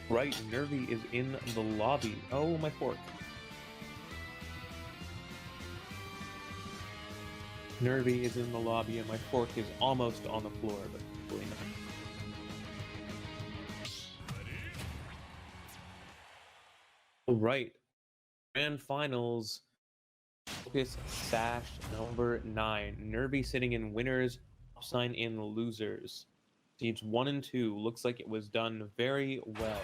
Right, Nervy is in the lobby. Oh, my fork. Nervy is in the lobby and my fork is almost on the floor, but hopefully not. Alright, Grand Finals. Focus Sash number 9. Nervy sitting in winners, Opsine in losers. Seeds 1 and 2. Looks like it was done very well.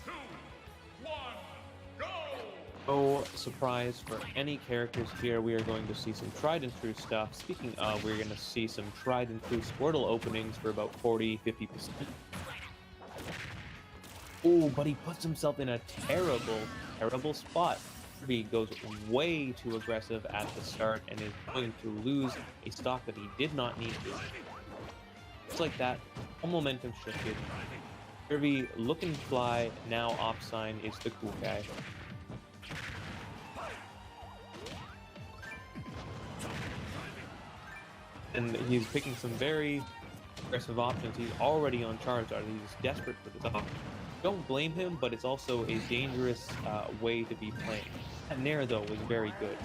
3, 2, 1, go! No surprise for any characters here. We are going to see some tried and true stuff. Speaking of, we're going to see some tried and true Squirtle openings for about 40-50%. Oh, but he puts himself in a terrible spot. He goes way too aggressive at the start and is going to lose a stock that he did not need to. Just like that, all momentum shifted. Nervy looking fly, now Opsine is the cool guy. And he's picking some very aggressive options. He's already on Charizard. He's desperate for this option. Don't blame him, but it's also a dangerous way to be playing. That Nair, though, was very good.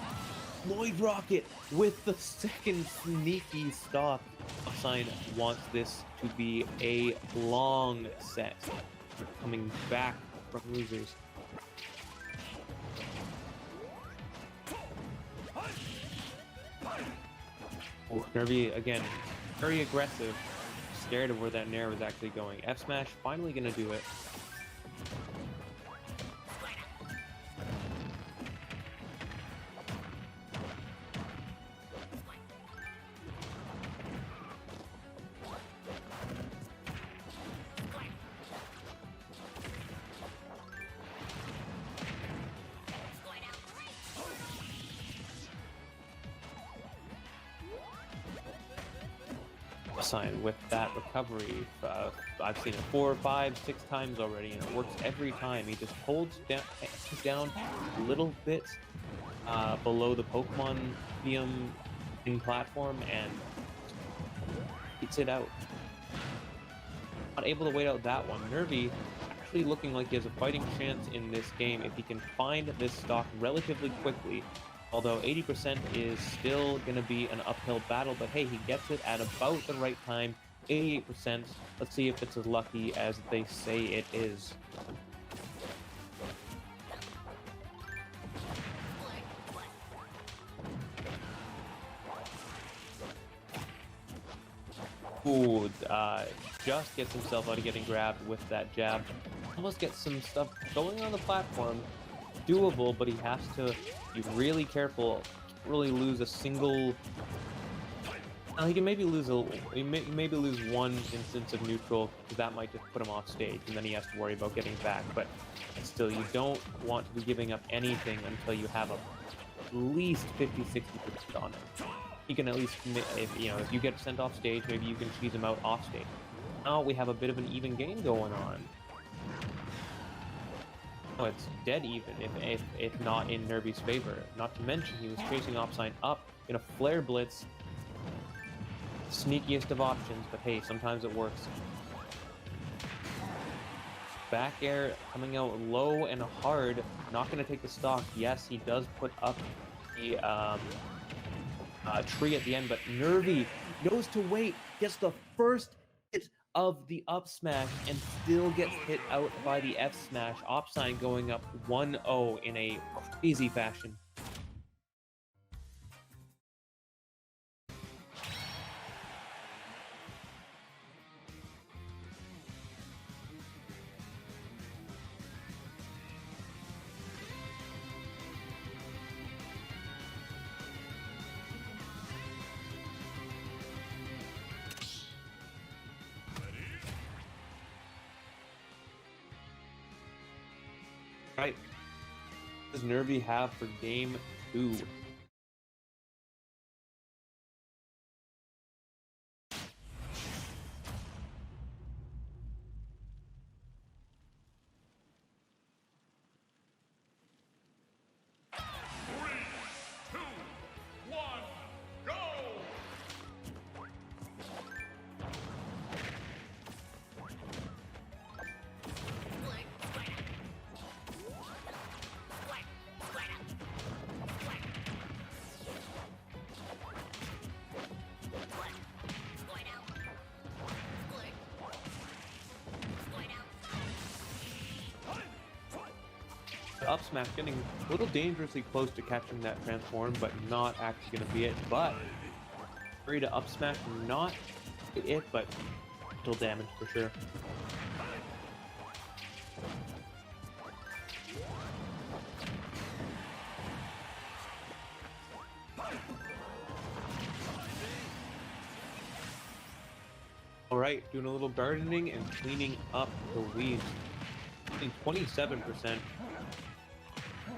Lloyd Rocket with the second sneaky stock. Opsine wants this to be a long set. Coming back from losers. Oh, Nervy, again, very aggressive. Scared of where that Nair was actually going. F Smash finally gonna do it. Sign with that recovery. I've seen it 4, 5, 6 times already, and it works every time. He just holds down a little bit below the Pokemon in platform and eats it out. Not able to wait out that one. Nervy actually looking like he has a fighting chance in this game if he can find this stock relatively quickly. Although 80% is still going to be an uphill battle, but hey, he gets it at about the right time. 88%. Let's see if it's as lucky as they say it is. Ooh, just gets himself out of getting grabbed with that jab. Almost gets some stuff going on the platform. Doable, but he has to be really careful. Can't really lose a single. He can maybe lose maybe lose one instance of neutral, because that might just put him off stage, and then he has to worry about getting back. But still, you don't want to be giving up anything until you have at least 50-60% on it. He can at least, if you get sent off stage, maybe you can cheese him out off stage. Now we have a bit of an even game going on. Oh, it's dead even, if not in Nervy's favor. Not to mention, he was chasing Opsine up in a Flare Blitz. Sneakiest of options, but hey, sometimes it works. Back air coming out low and hard. Not going to take the stock. Yes, he does put up the tree at the end, but Nervy knows to wait. Gets the first hit of the up smash and still gets hit out by the F smash. Opsine going up 1-0 in a crazy fashion. Right. What does Nervy have for game 2? up smash, getting a little dangerously close to catching that transform, but not actually going to be it. But free to up smash, not it, but still damage for sure. All right, doing a little gardening and cleaning up the weeds. 27%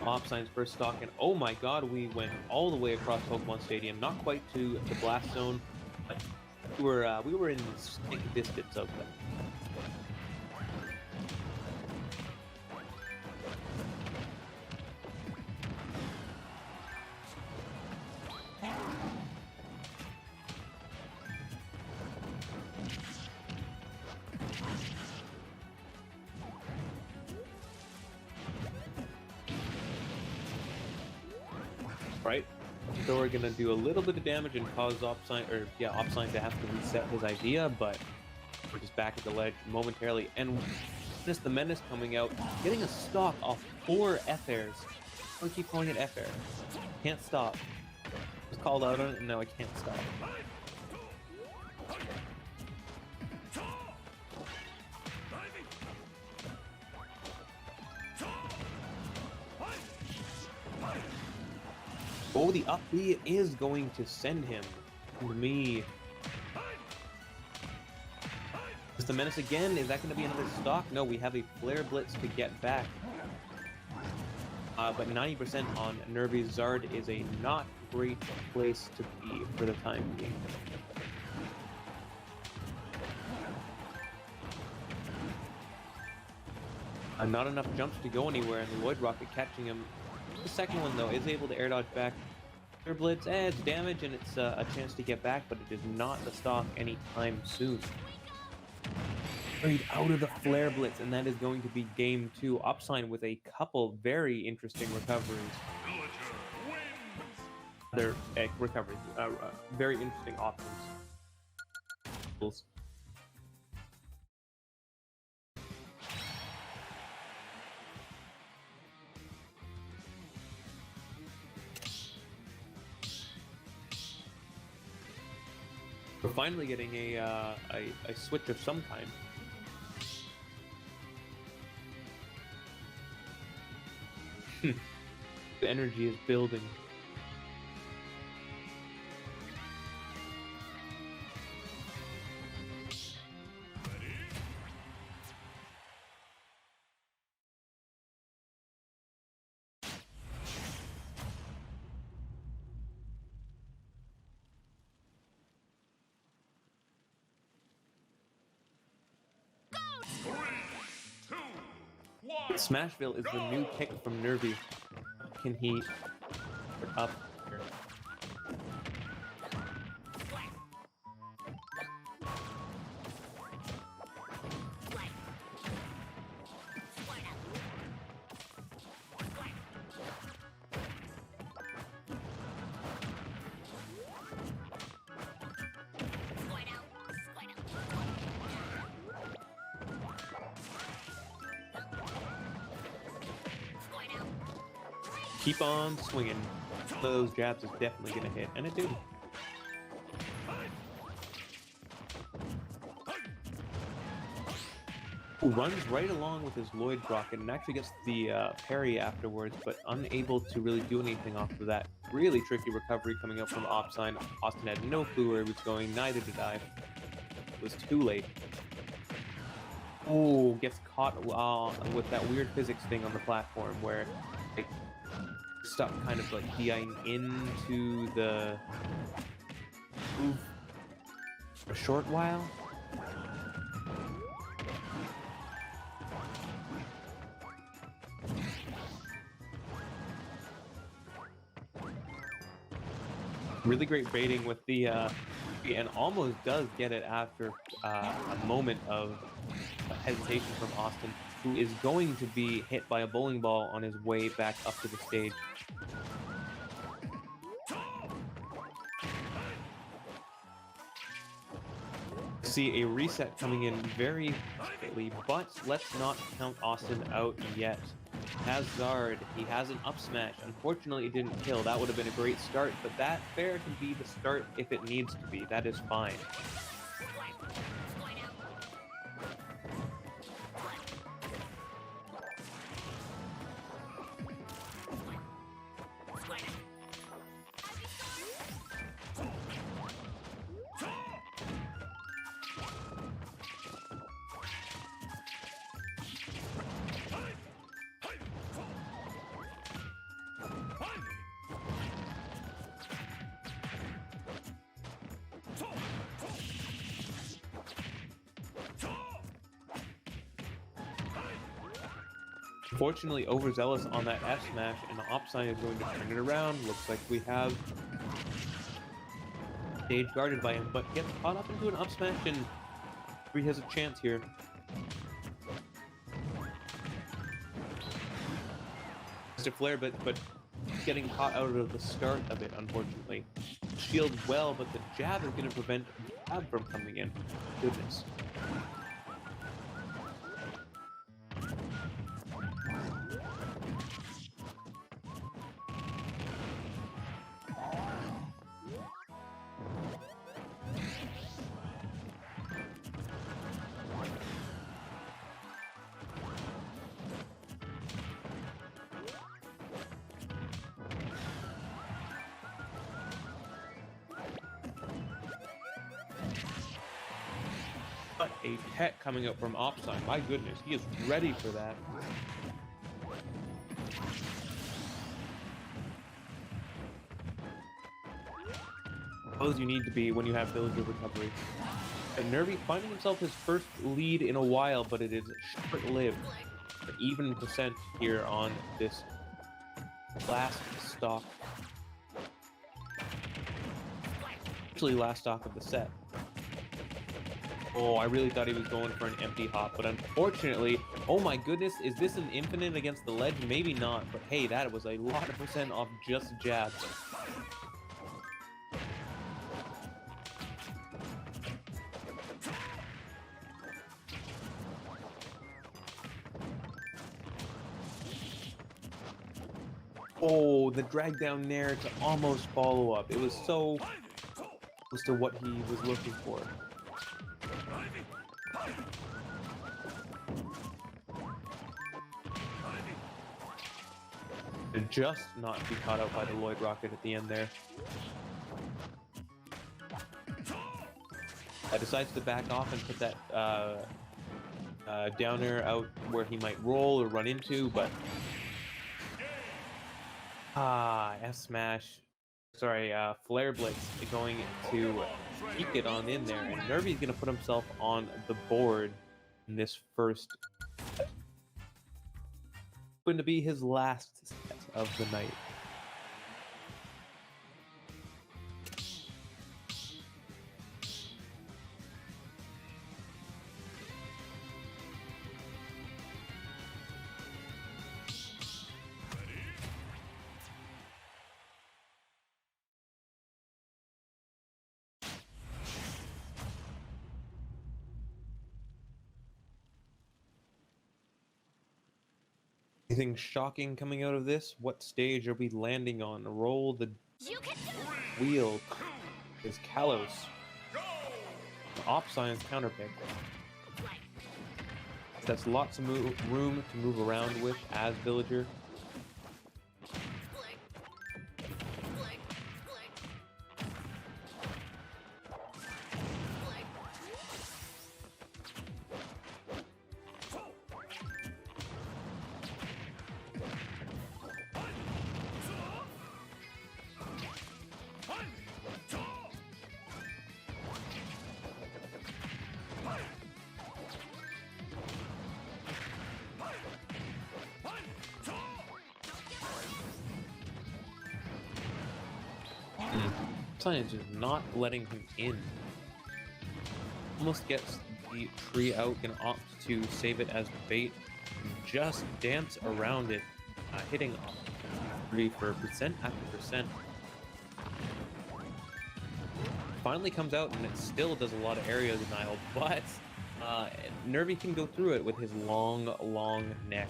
Opsine's first stock, and oh my god, we went all the way across Pokemon Stadium, not quite to the blast zone, but we were in stick distance of them. Right, so we're gonna do a little bit of damage and cause Opsine to have to reset his idea, but we're just back at the ledge momentarily, and just the Menace coming out, getting a stock off 4 F-airs. I keep calling it F-air. Can't stop. I was called out on it, and now I can't stop. Oh, the up B is going to send him to me. Is the Menace again? Is that going to be another stock? No, we have a Flare Blitz to get back. But 90% on Nervy's Zard is a not great place to be for the time being. Not enough jumps to go anywhere, and the Lloyd Rocket catching him. The second one, though, is able to air dodge back. Flare Blitz adds damage, and it's a chance to get back, but it is not the stock anytime soon. Straight out of the Flare Blitz, and that is going to be game 2. Opsine with a couple very interesting recoveries. They're recoveries, very interesting options. We're finally getting a switch of some kind. The energy is building. Smashville is the new pick from Nervy. Can he up here? Keep on swinging. One of those jabs is definitely going to hit, and it did. Runs right along with his Lloyd Rocket and actually gets the parry afterwards, but unable to really do anything off of that. Really tricky recovery coming up from Opsine. Austin had no clue where he was going, neither did I. It was too late. Oh, gets caught with that weird physics thing on the platform where like, stuck kind of like DIing into the move for a short while. Really great baiting with the and almost does get it after a moment of hesitation from Austin, who is going to be hit by a bowling ball on his way back up to the stage. See a reset coming in very quickly, but let's not count Austin out yet. Has Zard. He has an up smash. Unfortunately, it didn't kill. That would have been a great start, but that fair can be the start if it needs to be. That is fine. Unfortunately, overzealous on that F smash, and Opsine is going to turn it around. Looks like we have stage guarded by him, but gets caught up into an up smash, and Nervy has a chance here. Mr. Flare, but getting caught out of the start of it, unfortunately. Shield well, but the jab is going to prevent the jab from coming in. Goodness. But a pet coming up from Opsine. My goodness, he is ready for that. Those you need to be when you have villager recovery. And Nervy finding himself his first lead in a while, but it is short-lived. An even percent here on this last stock. Actually, last stock of the set. Oh, I really thought he was going for an empty hop, but unfortunately, oh my goodness, is this an infinite against the ledge? Maybe not, but hey, that was a lot of percent off just jabs. Oh, the drag down there to almost follow up. It was so close to what he was looking for. To just not be caught out by the Lloyd Rocket at the end there. Decides to back off and put that downer out where he might roll or run into, but F smash. Sorry, Flare Blitz going to peek it on in there, and Nervy's gonna put himself on the board in this first. Going to be his last set of the night. Anything shocking coming out of this? What stage are we landing on? Roll the wheel. Is Kalos. Opsine's counterpick. That's lots of room to move around with as villager. Science is not letting him in. Almost gets the tree out and opt to save it as bait. And just dance around it, hitting off 3 for percent after percent. Finally comes out and it still does a lot of area denial, but Nervy can go through it with his long neck.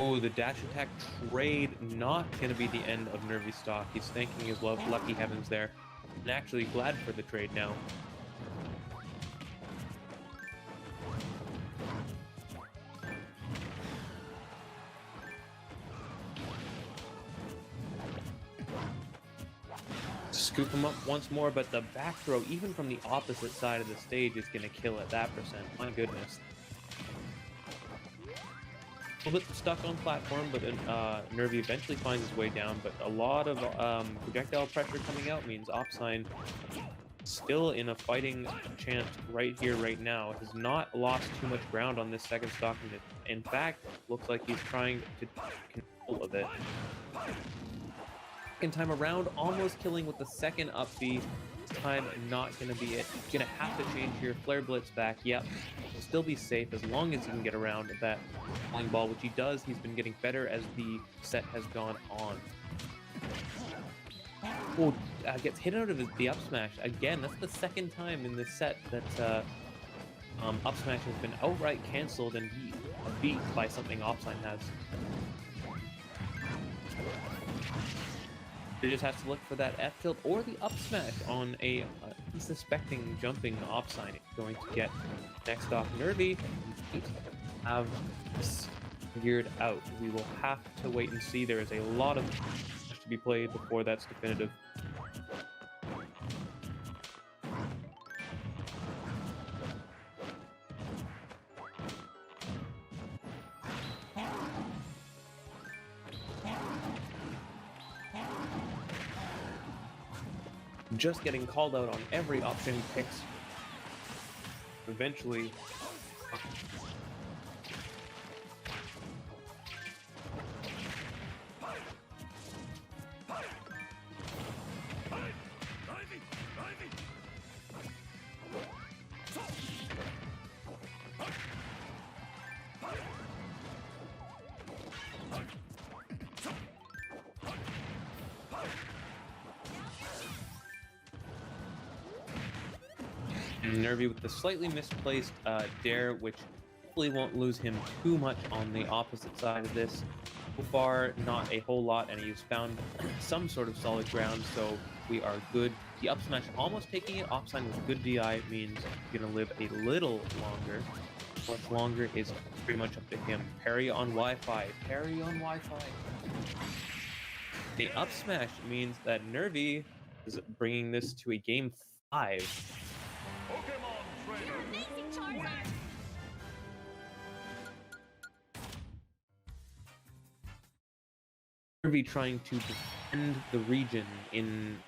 Oh, the dash attack trade, not going to be the end of Nervy's stock. He's thanking his lucky heavens there. And actually glad for the trade now. Scoop him up once more, but the back throw, even from the opposite side of the stage, is going to kill at that percent. My goodness. A little bit stuck on platform, but then Nervy eventually finds his way down, but a lot of projectile pressure coming out means Opsine still in a fighting chance right here, right now. Has not lost too much ground on this second stock, and in fact, looks like he's trying to control of it. Second time around, almost killing with the second up B. This time, not going to be it. Going to have to change your Flare Blitz back. Yep, he'll still be safe as long as he can get around that flying ball, which he does. He's been getting better as the set has gone on. Oh, gets hit out of the up smash. Again, that's the second time in this set that up smash has been outright canceled and beat by something Opsine has. He just has to look for that F tilt or the up smash on a unsuspecting jumping Opsine. Going to get next off Nervy. Have this figured out. We will have to wait and see. There is a lot of to be played before that's definitive. Just getting called out on every option he picks. Eventually, Nervy with the slightly misplaced dare, which hopefully won't lose him too much on the opposite side of this. So far, not a whole lot, and he's found some sort of solid ground, so we are good. The up smash almost taking it. Opsine with good DI means he's going to live a little longer. Much longer is pretty much up to him. Parry on Wi-Fi. Parry on Wi-Fi. The up smash means that Nervy is bringing this to a game 5. Nervy trying to defend the region in...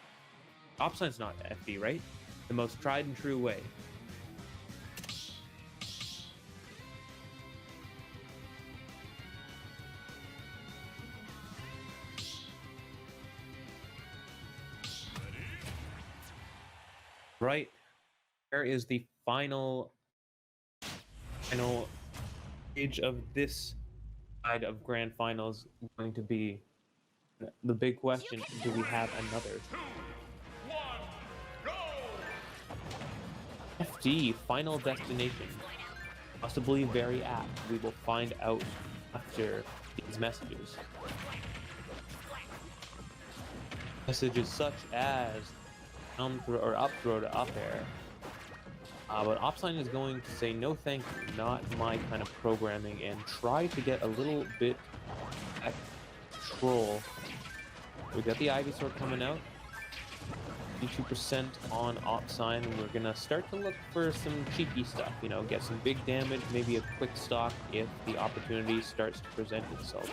Opsine's not FD, right? The most tried and true way. Right. There is the final stage of this side of Grand Finals going to be the big question. Do we have another? 2, 1, go! FD, Final Destination. Possibly very apt. We will find out after these messages. Messages such as down throw or up throw to up air. But Opsine is going to say no thank you, not my kind of programming, and try to get a little bit at control. We got the Ivysaur coming out. 52% on Opsine, and we're gonna start to look for some cheeky stuff, you know, get some big damage, maybe a quick stock if the opportunity starts to present itself.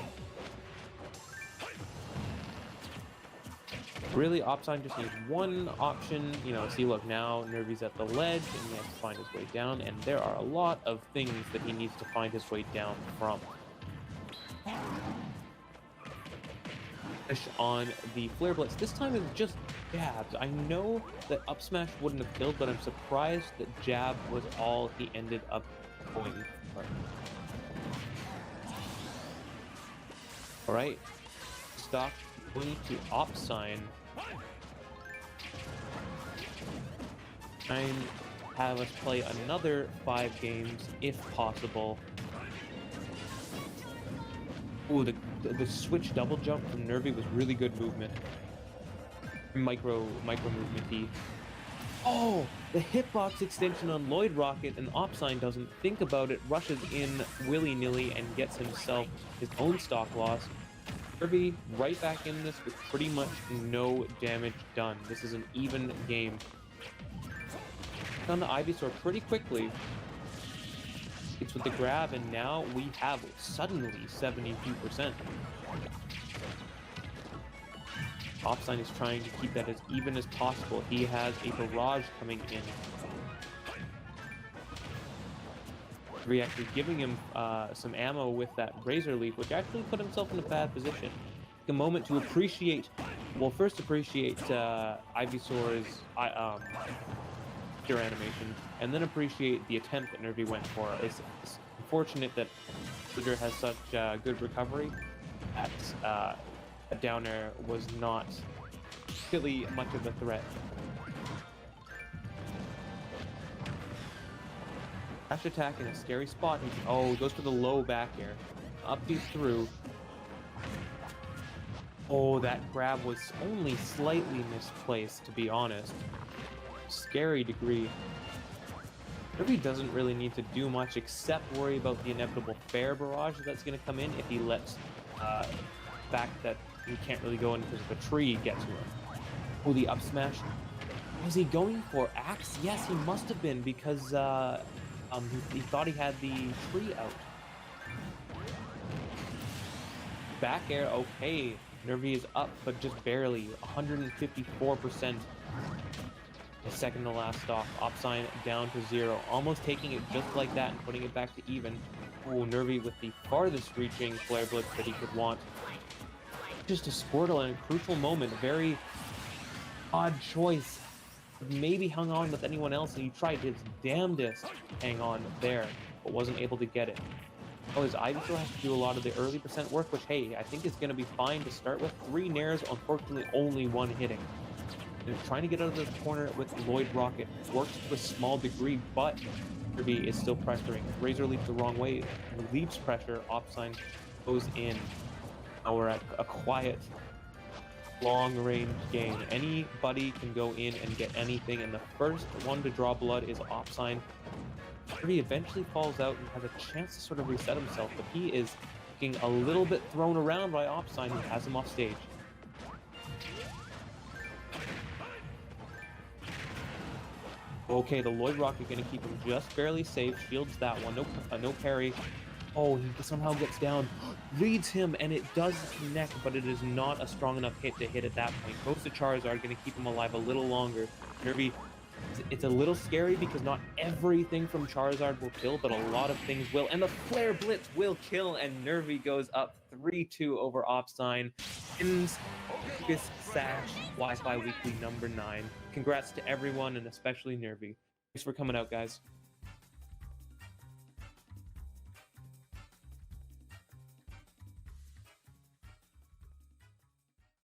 Really, Opsine just needs one option, you know, see, look, now Nervy's at the ledge, and he has to find his way down, and there are a lot of things that he needs to find his way down from. On the Flare Blitz, this time it's just jabs. I know that up smash wouldn't have killed, but I'm surprised that jab was all he ended up going for. Alright, stock going to Opsine. And have us play another 5 games if possible. Oh, the switch double jump from Nervy was really good movement. Micro movement. Oh, the hitbox extension on Lloyd Rocket, and Opsine doesn't think about it, rushes in willy-nilly and gets himself his own stock loss. Nervy right back in this with pretty much no damage done. This is an even game. On the Ivysaur pretty quickly. It's with the grab, and now we have suddenly 72%. Opsine is trying to keep that as even as possible. He has a barrage coming in. Nervy actually giving him some ammo with that Razor Leaf, which actually put himself in a bad position. Take a moment to appreciate, well, first appreciate Ivysaur's pure animation, and then appreciate the attempt that Nervy went for. It's unfortunate that Leader has such good recovery that a down air was not really much of a threat. Sash attack in a scary spot. Oh, goes for the low back air. Up he's through. Oh, that grab was only slightly misplaced, to be honest. Scary degree. Nervy doesn't really need to do much except worry about the inevitable fair barrage that's going to come in if he lets the fact that he can't really go in because of the tree get to him. Oh, the up smash. Was he going for axe? Yes, he must have been, because he thought he had the tree out. Back air, okay. Nervy is up, but just barely. 154%. The second to last stock. Opsine down to 0. Almost taking it just like that and putting it back to even. Oh, Nervy with the farthest reaching Flare Blitz that he could want. Just a Squirtle in a crucial moment. A very odd choice. Maybe hung on with anyone else, and he tried his damnedest to hang on there, but wasn't able to get it. Oh, his Ivysaur has to do a lot of the early percent work, which, hey, I think is going to be fine to start with. 3 nairs, unfortunately only 1 hitting. And trying to get out of this corner with Lloyd Rocket works to a small degree, but Nervy is still pressuring. Razor Leaf the wrong way, relieves pressure. Opsine goes in. Now we're at a quiet, long-range game. Anybody can go in and get anything, and the first one to draw blood is Opsine. Nervy eventually falls out and has a chance to sort of reset himself, but he is getting a little bit thrown around by Opsine, who has him off stage. Okay, the Lloyd Rocket gonna keep him just barely safe. Shields that one. No parry. Oh, he somehow gets down, leads him, and it does connect, but it is not a strong enough hit to hit at that point. Goes to Charizard, gonna keep him alive a little longer. Nervy, it's a little scary because not everything from Charizard will kill, but a lot of things will, and the Flare Blitz will kill, and Nervy goes up 3-2 over Opsine. Wins Focus Sash Wi-Fi Weekly number 9. Congrats to everyone, and especially Nervy. Thanks for coming out, guys.